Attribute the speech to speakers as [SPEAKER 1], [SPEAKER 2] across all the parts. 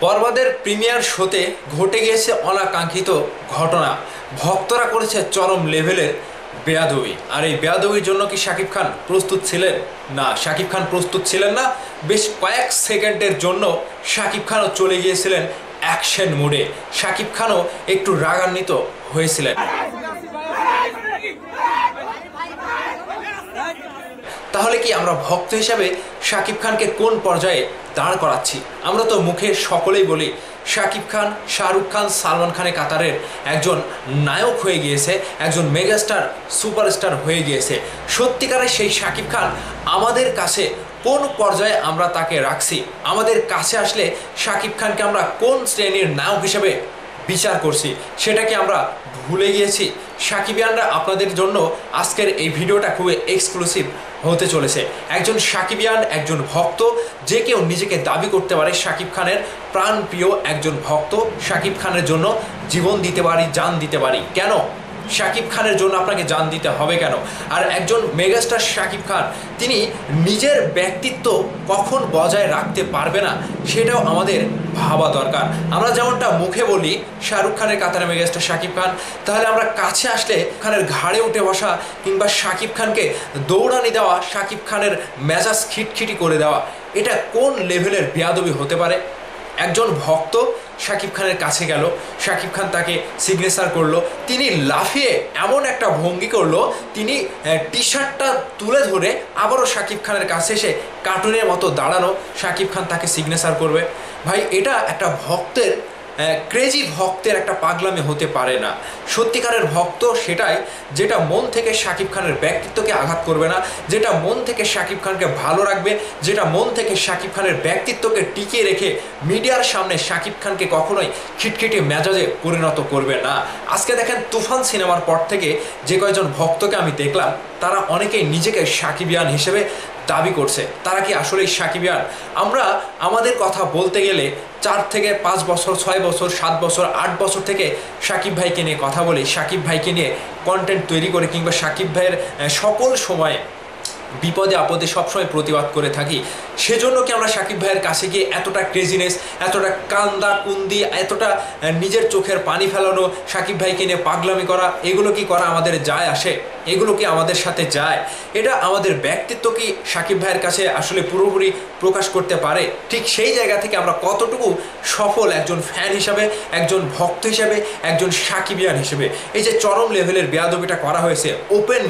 [SPEAKER 1] বরবাদের প্রিমিয়ার শোতে ঘটে গিয়েছে অনাকাঙ্ক্ষিত ঘটনা। ভক্তরা করেছে চরম লেভেলের বেয়াদবি। আর এই বেয়াদবির জন্য কি শাকিব খান প্রস্তুত ছিলেন? না, শাকিব খান প্রস্তুত ছিলেন না। বেশ কয়েক সেকেন্ডের জন্য শাকিব খানও চলে গিয়েছিলেন অ্যাকশন মোডে। শাকিব খানও একটু রাগান্বিত হয়েছিলেন। তাহলে কি আমরা ভক্ত হিসাবে শাকিব খানকে কোন পর্যায়ে দাঁড় করাচ্ছি? আমরা তো মুখে সকলেই বলি শাকিব খান, শাহরুখ খান, সালমান খানের কাতারের একজন নায়ক হয়ে গিয়েছে, একজন মেগাস্টার, সুপারস্টার হয়ে গিয়েছে। সত্যিকারের সেই শাকিব খান আমাদের কাছে কোন পর্যায়ে আমরা তাকে রাখছি? আমাদের কাছে আসলে শাকিব খানকে আমরা কোন শ্রেণীর নায়ক হিসেবে বিচার করছি সেটা কি আমরা ভুলে গিয়েছি? সাকিবিয়ানরা আপনাদের জন্য আজকের এই ভিডিওটা খুবই এক্সক্লুসিভ হতে চলেছে। একজন সাকিবিয়ান, একজন ভক্ত, যে কেউ নিজেকে দাবি করতে পারে শাকিব খানের প্রাণপ্রিয় একজন ভক্ত। শাকিব খানের জন্য জীবন দিতে পারি, জান দিতে পারি। কেন শাকিব খানের জন্য আপনাকে জান দিতে হবে কেন? আর একজন মেগাস্টার শাকিব খান, তিনি নিজের ব্যক্তিত্ব কখন বজায় রাখতে পারবে না সেটাও আমাদের ভাবা দরকার। আমরা যেমনটা মুখে বলি শাহরুখ খানের কাতারে মেগাস্টার শাকিব খান, তাহলে আমরা কাছে আসলে খানের ঘাড়ে উঠে বসা কিংবা শাকিব খানকে দৌড়ানি দেওয়া, শাকিব খানের মেজাজ খিটখিটি করে দেওয়া, এটা কোন লেভেলের বেয়াদবি হতে পারে? একজন ভক্ত শাকিব খানের কাছে গেল, শাকিব খান তাকে সিগনেচার করলো, তিনি লাফিয়ে এমন একটা ভঙ্গি করলো, তিনি টি শার্টটা তুলে ধরে আবারও শাকিব খানের কাছে এসে কার্টুনের মতো দাঁড়ানো, শাকিব খান তাকে সিগনেচার করবে। ভাই, এটা একটা ভক্তের, ক্রেজি ভক্তের একটা পাগলামি হতে পারে না। সত্যিকারের ভক্ত সেটাই যেটা মন থেকে শাকিব খানের ব্যক্তিত্বকে আঘাত করবে না, যেটা মন থেকে শাকিব খানকে ভালো রাখবে, যেটা মন থেকে শাকিব খানের ব্যক্তিত্বকে টিকিয়ে রেখে মিডিয়ার সামনে শাকিব খানকে কখনোই খিটখিটে মেজাজে পরিণত করবে না। আজকে দেখেন, তুফান সিনেমার পর থেকে যে কয়েকজন ভক্তকে আমি দেখলাম, তারা অনেকেই নিজেকে সাকিবিয়ান হিসেবে দাবি করছে। তারা কি আসলেই সাকিবিয়ান? আমরা আমাদের কথা বলতে গেলে 4 থেকে 5 বছর, 6 বছর, 7 বছর, 8 বছর থেকে সাকিব ভাইকে নিয়ে কথা বলি, সাকিব ভাইকে নিয়ে কন্টেন্ট তৈরি করে, কিংবা সাকিব ভাইয়ের সকল সময়ে বিপদে আপদে সবসময় প্রতিবাদ করে থাকি। সেজন্য কি আমরা সাকিব ভাইয়ের কাছে গিয়ে এতটা ক্রেজিনেস, এতটা কান্দা কুন্দি, এতটা নিজের চোখের পানি ফেলানো, সাকিব ভাইকে নিয়ে পাগলামি করা, এগুলো কি করা আমাদের যায় আসে? এগুলো কি আমাদের সাথে যায়? এটা আমাদের ব্যক্তিত্ব কি সাকিব ভাইয়ের কাছে আসলে পুরোপুরি প্রকাশ করতে পারে? ঠিক সেই জায়গা থেকে আমরা কতটুকু সফল একজন ফ্যান হিসাবে, একজন ভক্ত হিসাবে, একজন সাকিবিয়ান হিসেবে? এই যে চরম লেভেলের বেয়াদবিটা করা হয়েছে, ওপেন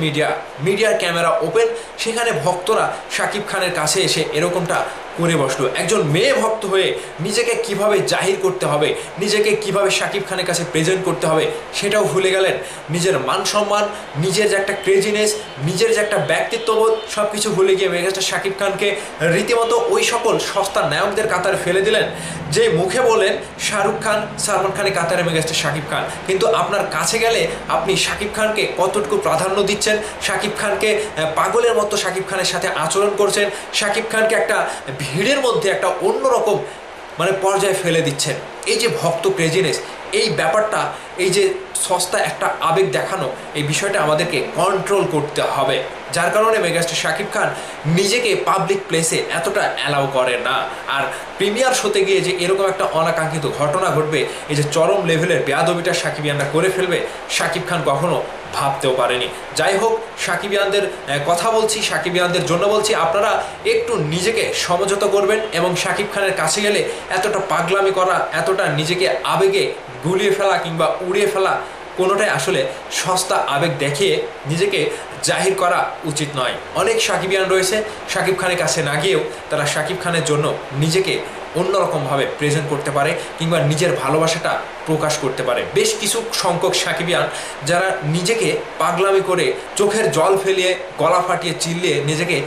[SPEAKER 1] মিডিয়ার ক্যামেরা ওপেন, সেখানে ভক্তরা শাকিব খানের কাছে এসে এরকমটা করে বসলো। একজন মেয়ে ভক্ত হয়ে নিজেকে কিভাবে জাহির করতে হবে, নিজেকে কিভাবে শাকিব খানের কাছে প্রেজেন্ট করতে হবে সেটাও ভুলে গেলেন। নিজের মান সম্মান, নিজের যে একটা ক্রেজিনেস, নিজের যে একটা ব্যক্তিত্ববোধ, সব কিছু ভুলে গিয়ে মেগাস্টার শাকিব খানকে রীতিমতো ওই সকল সস্তা নায়কদের কাতারে ফেলে দিলেন, যে মুখে বলেন শাহরুখ খান, সালমান খানের কাতারে মেগাস্টার শাকিব খান, কিন্তু আপনার কাছে গেলে আপনি শাকিব খানকে কতটুকু প্রাধান্য দিচ্ছেন, শাকিব খানকে পাগলের মতো শাকিব খানের সাথে আচরণ করছেন, শাকিব খানকে একটা ভিড়ের মধ্যে একটা অন্যরকম পর্যায়ে ফেলে দিচ্ছেন। এই যে ভক্ত ক্রেজিনেস, এই ব্যাপারটা, এই যে সস্তা একটা আবেগ দেখানো, এই বিষয়টা আমাদেরকে কন্ট্রোল করতে হবে। যার কারণে মেগাস্টার শাকিব খান নিজেকে পাবলিক প্লেসে এতটা অ্যালাউ করে না। আর প্রিমিয়ার শোতে গিয়ে যে এরকম একটা অনাকাঙ্ক্ষিত ঘটনা ঘটবে, এই যে চরম লেভেলের বেয়াদবিটা সাকিবিয়ানরা করে ফেলবে, শাকিব খান কখনো ভাবতেও পারেনি। যাই হোক, সাকিবিয়ানদের কথা বলছি, সাকিবিয়ানদের জন্য বলছি, আপনারা একটু নিজেকে সমঝোতা করবেন এবং শাকিব খানের কাছে গেলে এতটা পাগলামি করা, এতটা নিজেকে আবেগে গুলিয়ে ফেলা কিংবা উড়িয়ে ফেলা, কোনোটাই আসলে সস্তা আবেগ দেখিয়ে নিজেকে জাহির করা উচিত নয়। অনেক সাকিবিয়ান রয়েছে, শাকিব খানের কাছে না গিয়েও তারা শাকিব খানের জন্য নিজেকে অন্যরকমভাবে প্রেজেন্ট করতে পারে কিংবা নিজের ভালোবাসাটা প্রকাশ করতে পারে। বেশ কিছু সংখ্যক সাকিবিয়ান যারা নিজেকে পাগলামি করে, চোখের জল ফেলিয়ে, গলা ফাটিয়ে, চিল্লিয়ে নিজেকে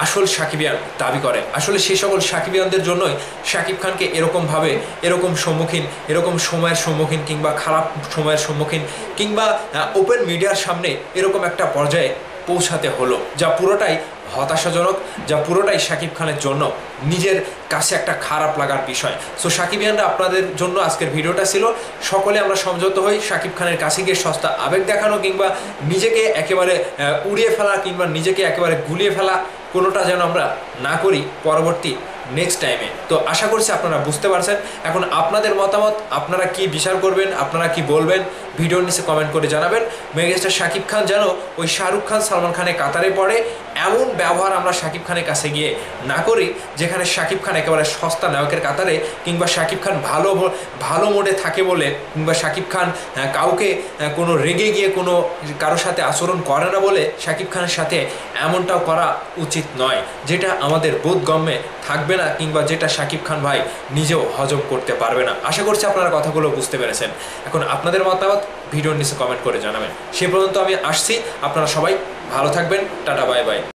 [SPEAKER 1] আসল সাকিবিয়ান দাবি করে। আসলে সেই সকল সাকিবিয়ানদের জন্যই শাকিব খানকে এরকমভাবে, এরকম সময়ের সম্মুখীন কিংবা খারাপ সময়ের সম্মুখীন কিংবা ওপেন মিডিয়ার সামনে এরকম একটা পর্যায়ে পৌঁছাতে হলো, যা পুরোটাই হতাশাজনক, যা পুরোটাই শাকিব খানের জন্য নিজের কাছে একটা খারাপ লাগার বিষয়। সো সাকিবিয়ানরা, আপনাদের জন্য আজকের ভিডিওটা ছিল। সকলে আমরা সমঝোতা হই, শাকিব খানের কাছে গিয়ে সস্তা আবেগ দেখানো কিংবা নিজেকে একেবারে উড়িয়ে ফেলা কিংবা নিজেকে একেবারে গুলিয়ে ফেলা, কোনোটা যেন আমরা না করি পরবর্তী নেক্সট টাইমে। তো আশা করছি আপনারা বুঝতে পারছেন। এখন আপনাদের মতামত, আপনারা কি বিচার করবেন, আপনারা কি বলবেন, ভিডিওর নিচে কমেন্ট করে জানাবেন। মেগাস্টার শাকিব খান যেন ওই শাহরুখ খান সালমান খানের কাতারে পড়ে এমন ব্যবহার আমরা শাকিব খানের কাছে গিয়ে না করি, যেখানে শাকিব খান একেবারে সস্তা নায়কের কাতারে, কিংবা শাকিব খান ভালো মোডে থাকে বলে, কিংবা শাকিব খান কাউকে কোনো রেগে গিয়ে কোনো কারোর সাথে আচরণ করে না বলে শাকিব খানের সাথে এমনটাও করা উচিত নয়, যেটা আমাদের বোধগম্যে থাকবে না, কিংবা যেটা শাকিব খান ভাই নিজেও হজম করতে পারবে না। আশা করছি আপনারা কথাগুলো বুঝতে পেরেছেন। এখন আপনাদের মতামত ভিডিওর নিচে কমেন্ট করে জানাবেন। সে পর্যন্ত আমি আসছি, আপনারা সবাই ভালো থাকবেন। Tata, bye bye.